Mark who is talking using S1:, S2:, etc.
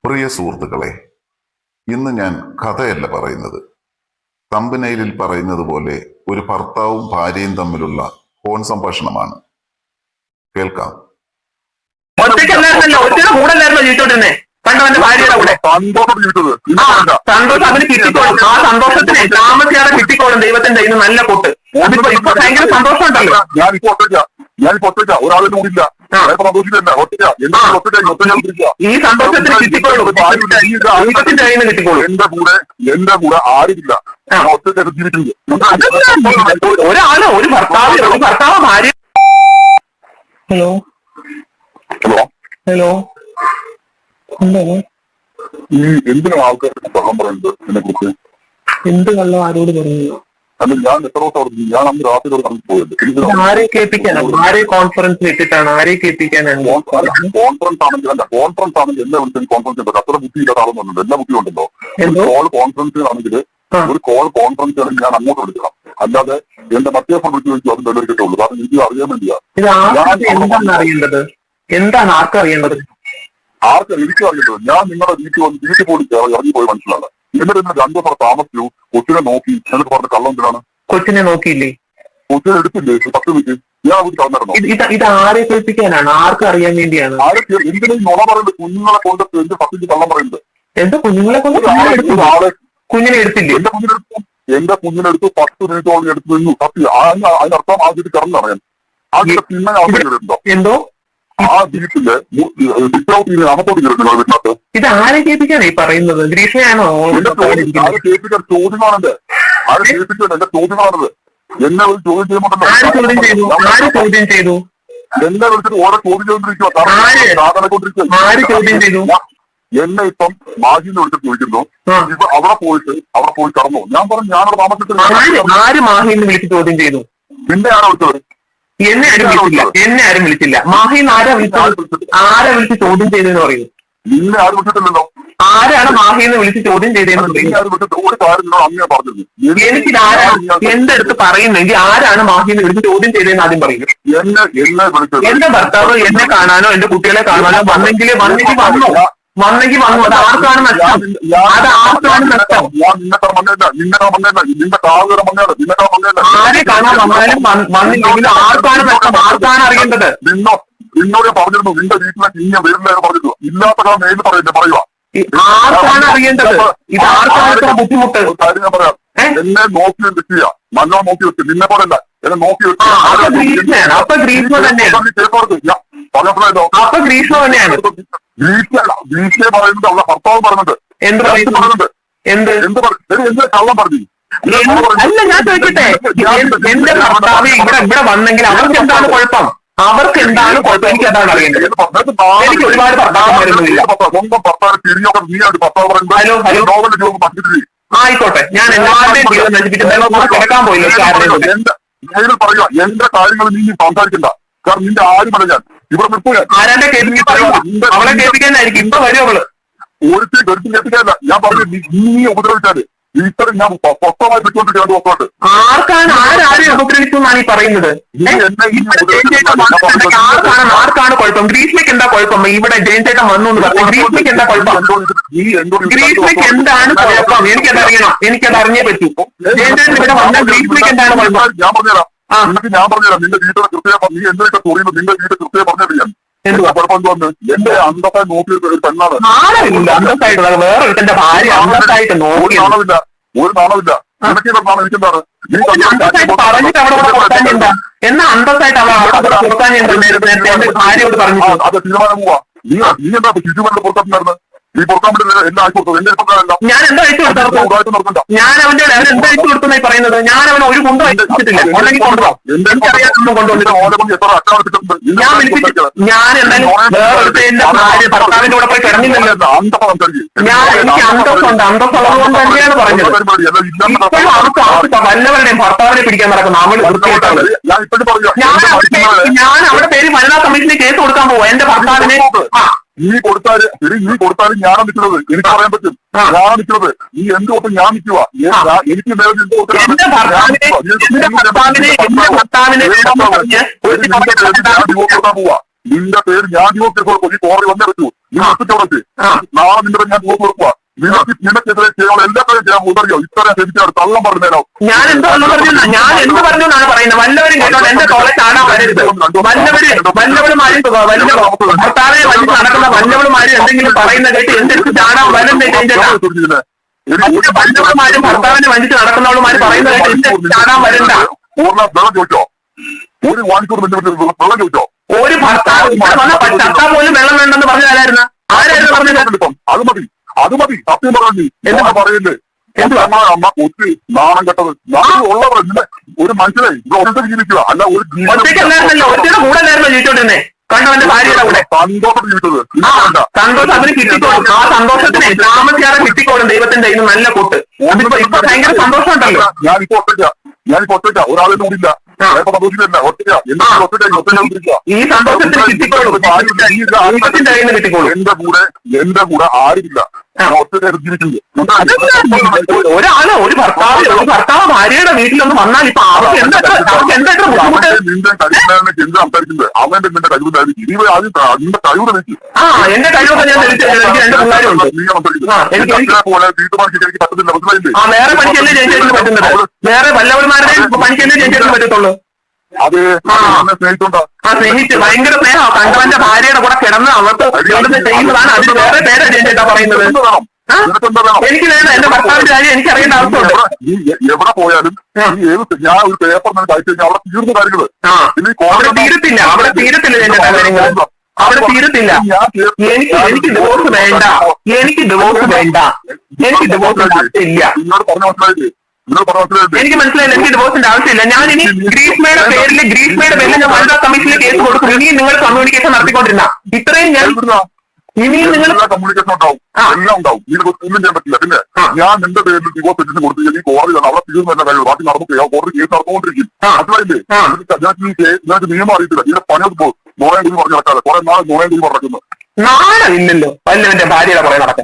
S1: പ്രിയ സുഹൃത്തുക്കളെ, ഇന്ന് ഞാൻ കഥയല്ല പറയുന്നത്. തമ്പനയിലിൽ പറയുന്നത് പോലെ ഒരു ഭർത്താവും ഭാര്യയും തമ്മിലുള്ള ഫോൺ സംഭാഷണമാണ്. കേൾക്കാം.
S2: സന്തോഷം അവന് കിട്ടിക്കോളും. ആ സന്തോഷത്തിന് താമസിയാതെ കിട്ടിക്കോളും ദൈവത്തിന്റെ കയ്യിൽ നിന്ന് നല്ല പൊട്ട്. ഇപ്പൊ ഭയങ്കര സന്തോഷം ഉണ്ടല്ലോ.
S3: ഒരാളുടെ കൂടില്ല.
S2: ഈ സന്തോഷത്തിന് കിട്ടിക്കോളും, ദൈവത്തിന്റെ കയ്യിൽ നിന്ന് കിട്ടിക്കോളും.
S3: എന്റെ കൂടെ ആരുമില്ല. ഒറ്റയ്ക്ക് ജീവിക്കുന്നത്
S2: ഒരാള് ഒരു ഭർത്താവ് ഭാര്യ. ഹലോ
S3: ഹലോ
S2: ഹലോ എന്താണ്
S3: ഈ എന്തിനാണ് ആൾക്കാർക്ക് കള്ളം പറയുന്നത് എന്നെ കുറിച്ച്?
S2: എന്ത് കള്ളം ആരോട് പറഞ്ഞു?
S3: അല്ല, ഞാൻ എത്ര ദിവസം പറഞ്ഞു? ഞാൻ അന്ന് രാത്രി പറഞ്ഞു പോയത്.
S2: ആരെ കേൾപ്പിക്കാനാണ്? ആരെ കോൺഫറൻസിൽ ഇട്ടിട്ടാണ്? ആരെ കേൾപ്പിക്കാനാണ്?
S3: കോൺഫറൻസ് ആണെങ്കിൽ എന്നെ വിളിച്ചാൽ കോൺഫറൻസ് ഉണ്ട്. അത്ര ബുദ്ധി ഇല്ലാത്ത ആളൊന്നുണ്ട്. എല്ലാ ബുദ്ധി ഉണ്ടല്ലോ. കോൾ കോൺഫറൻസിലാണെങ്കിൽ ഒരു കോൾ കോൺഫറൻസ് ആണെങ്കിൽ ഞാൻ അങ്ങോട്ട് വിളിക്കണം. അല്ലാതെ എന്റെ മറ്റേ ഫോൺ വിളിച്ച് ചോദിച്ചു അതിന്റെ ഇടയിൽ കിട്ടുള്ളൂ. കാരണം എനിക്ക് അറിയാൻ വേണ്ടിയാ.
S2: എന്താണ് അറിയേണ്ടത്? എന്താണ് ആർക്കറിയേണ്ടത്?
S3: ആർക്കും എനിക്ക് അറിയേണ്ടത്? ഞാൻ നിങ്ങളുടെ വീട്ടിൽ പോലും ഇറങ്ങി പോയി മനസ്സിലാണ്. എന്നിട്ട് എന്നെ 2 ദിവസം താമസിച്ചു. കൊച്ചിനെ നോക്കി. എന്നിട്ട് പറഞ്ഞ കള്ളം എന്തിനാണ്?
S2: കൊച്ചിനെ നോക്കിയില്ലേ?
S3: കൊച്ചിനെ എടുത്തില്ലേ? 10 മിനിറ്റ് ഞാൻ വീട്ടിൽ കടന്നിരുന്നു.
S2: ഇത് ആരെ കേൾപ്പിക്കാനാണ്? ആർക്കും അറിയാൻ വേണ്ടിയാണ്?
S3: എന്തിനും നുണ പറയുന്നത്? കുഞ്ഞുങ്ങളെ കൊണ്ട് എന്ത് 10 മിനിറ്റ് കള്ളം പറയുന്നത്?
S2: എന്താ കുഞ്ഞുങ്ങളെ കൊണ്ട്? കുഞ്ഞിനെ എടുത്തില്ലേ?
S3: എന്റെ കുഞ്ഞിനെടുത്ത് 10 മിനിറ്റോളം എടുത്ത് നിന്നു. സത്യം. അതിനർത്ഥം ആ വീട്ടിൽ കിടന്നറിയാൻ. അതിന്റെ പിന്നെ ആൾക്കാരുണ്ടോ?
S2: എന്തോ
S3: ആ വീട്ടില് അകത്തോട്ട് കിടക്കുന്നു. വീട്ടിനകത്ത്
S2: ഇത് ആരെ കേൾപ്പിക്കാനാ ഈ പറയുന്നത്? ഗ്രീഷ്മയാണോ?
S3: ആരെ കേൾപ്പിക്കാൻ ചോദ്യമാണെന്റെ. ആരെ കേൾപ്പിക്കാൻ എന്റെ ചോദ്യമാണത്. എന്നെ ഒരു ചോദ്യം ചെയ്യുമ്പോണ്ടല്ലോ.
S2: ആര് ചോദ്യം ചെയ്തു?
S3: എന്നെ വിളിച്ചിട്ട് ഓരോ ചോദ്യം ചെയ്തോണ്ടിരിക്കുക. എന്നെ ഇപ്പം മാജിന്ന് വിളിച്ചിട്ട് ചോദിക്കുന്നു, ഇപ്പൊ അവിടെ പോയി കടന്നു. ഞാൻ പറഞ്ഞു ഞാനവിടെ താമസിച്ചിട്ട്.
S2: ആര് മാഹിന്ന് വിളിച്ച് ചോദ്യം ചെയ്തു?
S3: പിന്നെ ആരാ വിളിച്ചത്?
S2: എന്നെ ആരും വിളിച്ചില്ല. മാഹിന്ന് ആരാ വിളിച്ച് ചോദ്യം ചെയ്തെന്ന് പറയുന്നു?
S3: നിന്നെ ആരും വിളിച്ചിട്ടില്ലല്ലോ.
S2: ആരാണ് മാഹിന്ന് വിളിച്ച് ചോദ്യം ചെയ്തതെന്ന് പറയുന്നത്?
S3: ഒരു കാര്യം അങ്ങനെ പറഞ്ഞിരുന്നു.
S2: എനിക്ക് എന്റെ അടുത്ത് പറയുന്നെങ്കിൽ ആരാണ് മാഹിന്ന് വിളിച്ച് ചോദ്യം ചെയ്തതെന്ന് ആദ്യം പറയും.
S3: എന്നെ വിളിച്ചത്
S2: എന്റെ ഭർത്താവ് എന്നെ കാണാനോ എന്റെ കുട്ടികളെ കാണാനോ വന്നെങ്കിൽ വന്നു. അത് ആർക്കാണ് നഷ്ടം? അത് ആർക്കാണ് നഷ്ടം?
S3: ഞാൻ നിന്നെ
S2: ആരെ കാണാൻ വന്നാലും വന്നില്ലെങ്കിൽ ആർക്കാണ് നഷ്ടം? ആർക്കാണ് അറിയേണ്ടത്?
S3: നിന്നോട് ഞാൻ പറഞ്ഞിരുന്നു. നിന്റെ വീട്ടിലെ ഇങ്ങനെ വരില്ലെന്ന് പറഞ്ഞിരുന്നു. ഇല്ലാത്ത നേരിൽ പറയുക.
S2: ആർക്കാണ് അറിയേണ്ടത്? ഇത് ആർക്കാണ് ബുദ്ധിമുട്ട്?
S3: കാര്യം ഞാൻ പറയാം. എന്നെ നോക്കി വെക്കുക. നല്ലോണം നോക്കി വെക്കുക. നിന്നെ പോലല്ല. എന്നെ നോക്കി വെക്കുക.
S2: അപ്പൊ ഗ്രീഷ്മ തന്നെയാണ്. അപ്പൊ ഗ്രീഷ്മ തന്നെയാണ്.
S3: ഗ്രീഷ്മയെ പറയുന്നത് അവളെ ഭർത്താവ് പറഞ്ഞിട്ട്
S2: എന്ത് പറയുന്നുണ്ട്?
S3: എന്ത് കള്ളം പറഞ്ഞു?
S2: അല്ല, ഞാൻ ചോദിക്കട്ടെ, എന്റെ ഭർത്താവ് ഇവിടെ വന്നെങ്കിൽ അവർക്ക് എന്താണ് കുഴപ്പം? എനിക്ക് അതാണ് അറിയേണ്ടത്. എനിക്ക് ഒരുപാട് ഭർത്താക്കന്മാരൊന്നുമില്ല. ആയിക്കോട്ടെ, ഞാൻ എല്ലാവരുടെയും ജീവിതം നശിപ്പിച്ചിട്ട് കിടക്കാൻ പോയില്ല.
S3: പറയുക എന്റെ കാര്യങ്ങൾ നീ സംസാരിക്കണ്ട. കാരണം നിന്റെ ആരും പറഞ്ഞാൽ ഇവിടെ നിർത്തുക.
S2: ആരാന്റെ കേൾപ്പിക്കാൻ പറയുക? അവളെ കേൾപ്പിക്കാനായിരിക്കും. ഇപ്പൊ വരും അവള്.
S3: ഒരിക്കലും ഗർഭം കേൾപ്പിക്കാനല്ല ഞാൻ പറഞ്ഞു. നീ ഉപദ്രവിച്ചാല് ഇത്തരം ഞാൻ സ്വസ്ഥമായി വിട്ടുകൊണ്ടിരിക്കുന്നത് നോക്കോട്ട്.
S2: ആരാരും ഉപദ്രവിച്ചു എന്നാണ് ഈ പറയുന്നത്? ആർക്കാണ് കുഴപ്പം? ഗ്രീഷ്മയ്ക്ക് എന്താ കുഴപ്പം? ഇവിടെ ജയൻ ചേട്ടൻ വന്നു എന്ന് പറഞ്ഞു. ഗ്രീഷ്മയ്ക്ക് എന്താ കുഴപ്പം? ഗ്രീഷ്മയ്ക്ക് എന്താണ് കുഴപ്പം? എനിക്കത് അറിഞ്ഞേ പറ്റൂ. ജയൻ ചേട്ടൻ ഇവിടെ വന്നാൽ ഗ്രീഷ്മയ്ക്ക് എന്താണ് കുഴപ്പം?
S3: ഞാൻ പറഞ്ഞുതരാം. നിന്റെ വീട്ടിലെ കൃത്യം നീ എന്തൊക്കെ തുറയുന്നു. നിന്റെ വീട്ടിൽ കൃത്യം പറഞ്ഞിട്ട് ഞാൻ കുഴപ്പമെന്ന് എന്റെ അന്തത്തായി നോക്കിയ ഒരു പെണ്ണാണ്.
S2: അന്തസ്സായിട്ട് വേറൊരുത്തന്റെ ഭാര്യ അന്തസ്സായിട്ട് നോക്കി
S3: ഒരു നാണമില്ല. എനിക്കെന്താണ് എനിക്കെന്താണ്
S2: പറഞ്ഞിട്ട് അവിടെ എന്നാ അന്തസ്സായിട്ട് അവിടെ പുറത്താൻ ഭാര്യയോട് പറഞ്ഞു.
S3: അത് തീരുമാനം പോവാ. നീ എന്താ ശിശുവിന്റെ പുറത്തുണ്ടായിരുന്നത്? നീ പുറത്താൻ പറ്റില്ല. എല്ലാം അയച്ചു കൊടുത്തു. എന്റെ
S2: ഞാൻ എന്താ അയച്ചു കൊടുത്തത്? ഞാൻ അവന്റെ അവൻ എന്താ അയച്ചു കൊടുത്തെന്നായി പറയുന്നത്? ഞാൻ അവനെ ഒരു കൊണ്ടും അയച്ചിട്ടില്ല. ഉണ്ടെങ്കിൽ കൊണ്ടുപോകാം. എനിക്കറിയാത്തൊന്നും കൊണ്ടുവന്നിട്ട് ഞാൻ എന്തായാലും വേറെ എന്റെ ഭാര്യ ഭർത്താവിന്റെ കൂടെ പോയി കിടന്നില്ലല്ലോ. എനിക്ക് അന്തസ്സുണ്ട്. അന്തസ്സുള്ളത് കൊണ്ട് തന്നെയാണ് പറഞ്ഞത്. ഇപ്പോഴും അവർക്ക് വല്ലവരുടെയും ഭർത്താവിനെ പിടിക്കാൻ നടക്കുന്ന അവൾ വൃത്തിയായിട്ടാണ്. ഞാൻ അവിടെ പേര് വനിതാ കമ്മീഷന് കേസ് കൊടുക്കാൻ പോവാ. എന്റെ ഭർത്താവിനെ
S3: നീ കൊടുത്താലും ഞാനാ നിൽക്കുന്നത്. എനിക്ക് പറയാൻ പറ്റും. ഞാനാ നിൽക്കുന്നത്. നീ എന്തുകൊണ്ട് ഞാൻ നിൽക്കുക? എനിക്ക്
S2: പോവാ.
S3: നിന്റെ പേര് ഞാൻ ഡിവോഴ്സ് കേസ് കൊടുക്കും. ഈ കോടതി വന്നേ പറ്റൂ. നീ ഒറ്റയ്ക്കോടെ നാളെ നിന്റെ ഞാൻ ഡിവോഴ്സ് കൊടുക്കുക. നിനക്കെതിരെ ചെയ്യാനുള്ള എല്ലാ കാര്യം ചെയ്യാൻ ഉതറിയോ? ഇത്രയും ശരിക്കും തള്ളം പറഞ്ഞേരോ?
S2: ഞാൻ എന്ത് പറഞ്ഞു എന്നാണ് പറയുന്നത്. വല്ലവരും കേട്ടോ എന്റെ തോളെ ചാടാൻ വരരുത്. വല്ലവരുമാരും ഭർത്താവിനെ വലിച്ച് നടക്കുന്ന വല്ലവരുമാരും എന്തെങ്കിലും പറയുന്ന കേട്ട് എന്തെങ്കിലും ചാടാൻ വരണ്ടേ? വല്ലവരുമാരും ഭർത്താവിനെ വലിച്ച് നടക്കുന്നവളുമാര് പറയുന്ന കേട്ട് എന്തെങ്കിലും ചാടാൻ വരണ്ട.
S3: വെള്ളം ചോദിച്ചോ? ഒരു മണിക്കൂർ വെള്ളം ചോദിച്ചോ?
S2: ഒരു ഭർത്താവ് ചത്താ പോലും വെള്ളം വേണ്ടെന്ന് പറഞ്ഞു തരായിരുന്നു. ആരായിരുന്നു പറഞ്ഞത്?
S3: അത് മതി സത്യം പറഞ്ഞു എന്താ പറയല്ലേ? അമ്മ കൊച്ചു നാണം കെട്ടത് ഉള്ളവർ ഒരു മനുഷ്യനെ ഒറ്റ ജീവിക്കുക അല്ല ഒരു
S2: ഒറ്റയ്ക്കല്ലായിരുന്നല്ലോ, ഒറ്റയുടെ കൂടെ അല്ലായിരുന്നോ ജീവിച്ചോണ്ടിരുന്നേ? കണ്ടവന്റെ ഭാര്യയുടെ കൂടെ
S3: സന്തോഷം ജീവിച്ചത്.
S2: സന്തോഷം അതിന് കിട്ടിക്കോളും. ആ സന്തോഷത്തിന് താമസിയാതെ കിട്ടിക്കോളും ദൈവത്തിന്റെ ഇന്ന് നല്ല കൂട്ട്. ഇപ്പൊ ഭയങ്കര സന്തോഷം ഉണ്ടല്ലോ.
S3: ഞാനിപ്പോ ഒറ്റയ്ക്ക ഒരാളെ കൂടിയില്ല. സന്തോഷിക്കല്ല ഒറ്റയ്ക്ക
S2: ഈ സന്തോഷത്തിന് കിട്ടിക്കോളും. ദൈവത്തിന്റെ കയ്യിൽ നിന്ന് കിട്ടിക്കോളും.
S3: എന്റെ കൂടെ ആരുമില്ല. ഒറ്റയ്ക്ക് ജീവിക്കുന്നത്
S2: ഒരു ഭർത്താവ് ഭാര്യയുടെ വീട്ടിലൊന്ന് വന്നാൽ ഇപ്പൊ അവർക്ക് എന്താ ബുദ്ധിമുട്ട്?
S3: നിന്റെ കഴിവില്ലാതെ എന്ത് സംസാരിക്കുന്നത്? അവന്റെ നിന്റെ കഴിവില്ലായിരിക്കും. ഇനി ആദ്യം നിന്റെ കഴിവ് വെച്ച്
S2: എന്റെ കഴിവൊക്കെ ഞാൻ എനിക്ക് 2 പിള്ളേരുണ്ട്.
S3: പോലെ വീട്ടുപണിക്ക് എനിക്ക് പറ്റത്തില്ല. മനസ്സിലായില്ലേ?
S2: വേറെ പണിക്കല്ലേ ജയിച്ചേക്ക് പറ്റുന്നത്? വേറെ വല്ലവരുമാരുടെയും പണിക്കല്ലേ ജയിച്ചേക്ക് പറ്റത്തുള്ളൂ.
S3: അത് സ്നേഹിച്ചുണ്ടോ?
S2: സ്നേഹിച്ച് ഭയങ്കര സ്നേഹം. കണ്ടവന്റെ ഭാര്യയുടെ കൂടെ കിടന്ന് അവർക്ക് ചെയ്യുന്നതാണ്. അതിന് വേറെ പേരാ ചേട്ടാ പറയുന്നത്. എനിക്ക് വേണം എന്റെ ഭർത്താവിന്റെ കാര്യം എനിക്ക് അറിയേണ്ട ആവശ്യമുണ്ട്.
S3: എവിടെ പോയാലും ഞാൻ ഒരു പേപ്പർ നിന്ന് അയച്ചു കഴിഞ്ഞാൽ അവിടെ തീർന്ന കാര്യങ്ങള്
S2: അവിടെ തീരത്തില്ല ചേട്ടാ കാര്യങ്ങൾ. അവിടെ തീരത്തില്ല. എനിക്ക് ഡിവോഴ്സ് വേണ്ട. എനിക്ക് ഡിവോഴ്സ് ഇല്ല. എനിക്ക് മനസ്സിലായില്ല. എനിക്ക് ഡിവോഴ്സിന്റെ ആവശ്യമില്ല. ഞാൻ ഇനി ഗ്രീഷ്മയുടെ പേരിൽ ഞാൻ വനിതാ കമ്മീഷനിൽ കേസ് കൊടുക്കും. ഇനിയും നിങ്ങൾ കമ്മ്യൂണിക്കേഷൻ നടത്തിക്കൊണ്ടിരുന്ന ഇത്രയും ഞാൻ ഇനിയും നിങ്ങൾ
S3: കമ്മ്യൂണിക്കേഷൻ ഉണ്ടാവും. എല്ലാം ഉണ്ടാവും. ഒന്നും ചെയ്യാൻ പറ്റില്ല. പിന്നെ ഞാൻ നിന്റെ പേരിൽ ഡിവോഴ്സ് പെറ്റീഷൻ കൊടുത്തു കഴിഞ്ഞാൽ കോടതി അവിടെ തീർന്നല്ല കാര്യം. ബാക്കി നടന്നു കോടതി കേസ് നടന്നുകൊണ്ടിരിക്കും. മനസ്സിലായില്ലേ? ഞങ്ങൾക്ക് നിയമം അറിയത്തില്ല. ഇതിന്റെ പണിയൊക്കെ പോകും. നോയം കൂടി പറഞ്ഞു നടക്കാതെ കുറെ നാളെ നോയം കൂടി നടക്കുന്നു.
S2: നാളെ ഇല്ലല്ലോ വല്ലവന്റെ ഭാര്യയുടെ പുറകെ നടക്കാൻ.